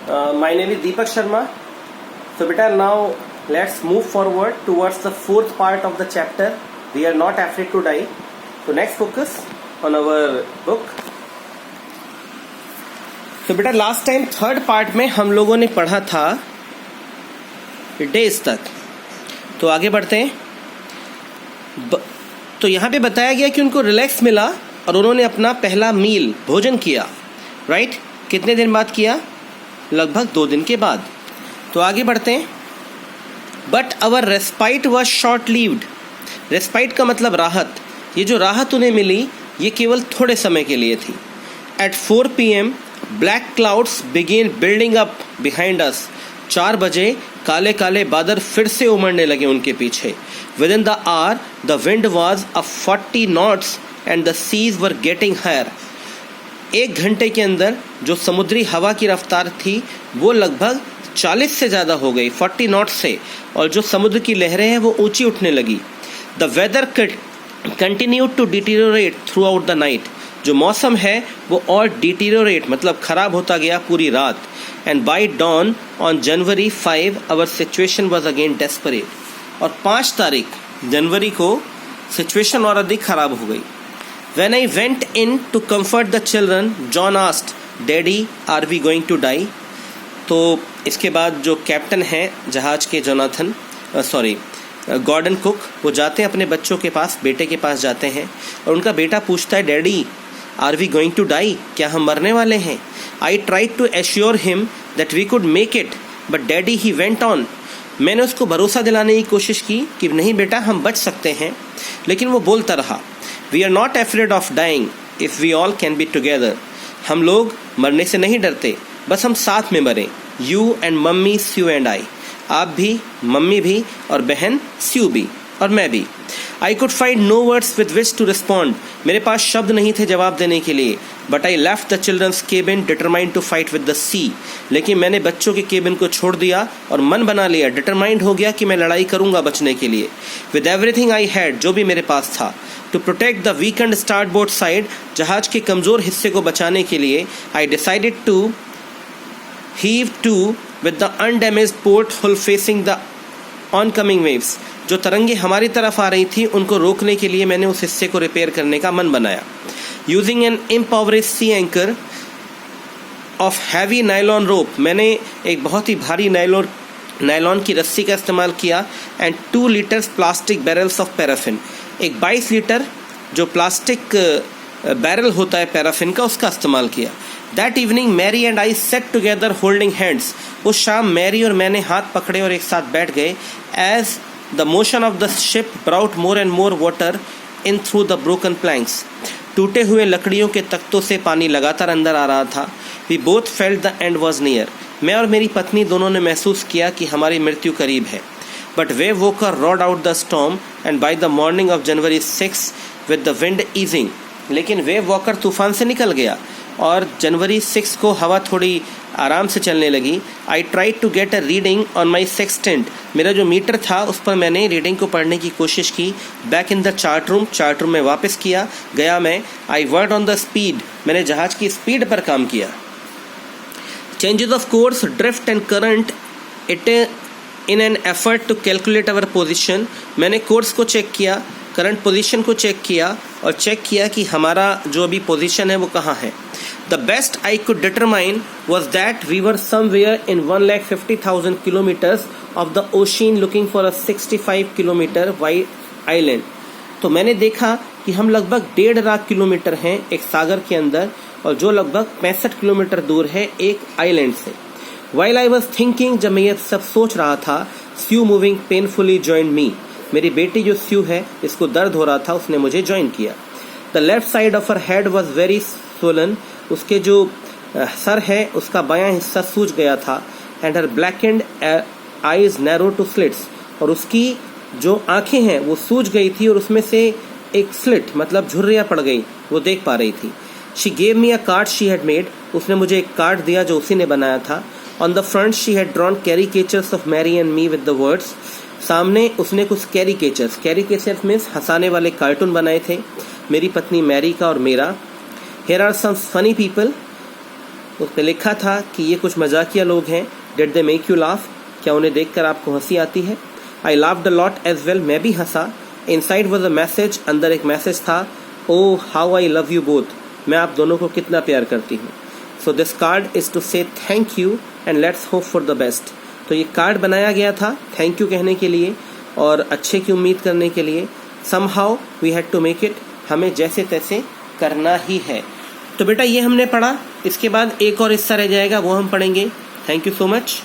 My name is Deepak Sharma. So beta, now let's move forward towards the fourth part of the chapter. We are not afraid to die. So next focus on our book. तो बेटा last time third part में हम लोगों ने पढ़ा था days तक. तो आगे बढ़ते हैं. तो यहाँ पे बताया गया कि उनको रिलैक्स मिला और उन्होंने अपना पहला मील भोजन किया. राइट? कितने दिन बाद किया? लगभग 2 दिन के बाद. तो आगे बढ़ते हैं. But our respite was short lived. Respite का मतलब राहत. ये जो राहत उन्हें मिली ये केवल थोड़े समय के लिए थी. At 4 PM black clouds began building up behind us. 4 बजे काले काले बादल फिर से उमड़ने लगे उनके पीछे. Within the hour the wind was a 40 knots and the seas were getting higher. 1 घंटे के अंदर जो समुद्री हवा की रफ्तार थी वो लगभग 40 से ज़्यादा हो गई, 40 knots से, और जो समुद्र की लहरें हैं वो ऊंची उठने लगी. The weather continued to deteriorate throughout the night. जो मौसम है वो और डिटीरियोरेट मतलब खराब होता गया पूरी रात. And by dawn on January 5 our situation was again desperate. और 5 तारीख जनवरी को सिचुएशन और अधिक खराब हो गई. When I went in to comfort the children, John asked, "Daddy, are we going to die?" तो इसके बाद जो कैप्टन हैं जहाज के गॉर्डन कुक, वो जाते हैं अपने बच्चों के पास, बेटे के पास जाते हैं और उनका बेटा पूछता है, daddy are we going to die? क्या हम मरने वाले हैं? I tried to assure him that we could make it but daddy he went on. मैंने उसको भरोसा दिलाने की कोशिश की कि नहीं बेटा हम बच सकते हैं, लेकिन वो बोलता रहा, we are not afraid of dying if we all can be together. हम लोग मरने से नहीं डरते, बस हम साथ में मरें. You and mummy, Sue and I. आप भी, मम्मी भी, और बहन स्यू भी, और मैं भी. I could find no words with which to respond. मेरे पास शब्द नहीं थे जवाब देने के लिए. But I left the children's cabin determined to fight with the sea. लेकिन मैंने बच्चों के केबिन को छोड़ दिया और मन बना लिया, डिटरमाइंड हो गया कि मैं लड़ाई करूंगा बचने के लिए. विद एवरीथिंग आई हैड, जो भी मेरे पास था. To protect the weakened starboard side, जहाज के कमज़ोर हिस्से को बचाने के लिए, I decided to heave to with the undamaged port hull facing the oncoming waves. जो तरंगे हमारी तरफ आ रही थी उनको रोकने के लिए मैंने उस हिस्से को रिपेयर करने का मन बनाया. Using an impoverished sea anchor of heavy nylon rope, मैंने एक बहुत ही भारी नायलॉन की रस्सी का इस्तेमाल किया. And 2 liters plastic barrels of paraffin, एक 22 लीटर जो प्लास्टिक बैरल होता है पैराफिन का, उसका इस्तेमाल किया. That evening Mary and I sat together holding hands. उस शाम मैरी और मैंने हाथ पकड़े और एक साथ बैठ गए. As the motion of the ship brought more and more water in through the broken planks. टूटे हुए लकड़ियों के तख्तों से पानी लगातार अंदर आ रहा था. We both felt the end was near. मैं और मेरी पत्नी दोनों ने महसूस किया कि हमारी मृत्यु करीब है. But wave walker rode out the storm and by the morning of January 6 with the wind easing. लेकिन वेव वॉकर तूफान से निकल गया और जनवरी 6 को हवा थोड़ी आराम से चलने लगी. I tried to get a reading on my sextant. मेरा जो मीटर था उस पर मैंने रीडिंग को पढ़ने की कोशिश की. Back in the chart room में वापस गया मैं. I worked on the speed, मैंने जहाज की स्पीड पर काम किया. Changes of course, drift and current it in an effort to calculate our position. मैंने कोर्स को चेक किया, करंट पोजीशन को चेक किया और चेक किया कि हमारा जो अभी पोजीशन है वो कहाँ है. The best I could determine was that we were somewhere in 150,000 kilometres of the ocean looking for a 65 kilometre wide island. तो मैंने देखा कि हम लगभग 1.5 लाख किलोमीटर हैं एक सागर के अंदर और जो लगभग 65 किलोमीटर दूर है एक आइलैंड से. वाइल आई वॉज थिंकिंग, जब मैं ये सब सोच रहा था, स्यू मूविंग पेनफुली जॉइंड मी. मेरी बेटी जो स्यू है इसको दर्द हो रहा था, उसने मुझे ज्वाइन किया. The left side of her head was very swollen. उसके जो सर है उसका बायां हिस्सा सूज गया था. And her blackened eyes narrow to slits. और उसकी जो आंखें हैं वो सूज गई थी और उसमें से एक स्लिट मतलब झुर्रियाँ पड़ गई, वो देख पा रही थी. She gave me a card she had made. उसने मुझे एक कार्ड दिया जो उसी ने बनाया था. On the front she had drawn caricatures of Mary and me with the words. सामने उसने कुछ कैरिकेचर्स मीन्स हंसाने वाले कार्टून बनाए थे मेरी पत्नी मैरी का और मेरा. Here are some funny people उस पर लिखा था कि ये कुछ मजाकिया लोग हैं. Did they make you laugh? क्या उन्हें देखकर आपको हंसी आती है? I laughed a lot as well. मैं भी हंसा. Inside was a message. अंदर एक मैसेज था. Oh how I love you both. मैं आप दोनों को कितना प्यार करती हूँ. So this card is to say thank you and let's hope for the best. तो ये कार्ड बनाया गया था थैंक यू कहने के लिए और अच्छे की उम्मीद करने के लिए. Somehow we had to make it. हमें जैसे तैसे करना ही है. तो बेटा ये हमने पढ़ा. इसके बाद एक और हिस्सा रह जाएगा, वो हम पढ़ेंगे. Thank you so much.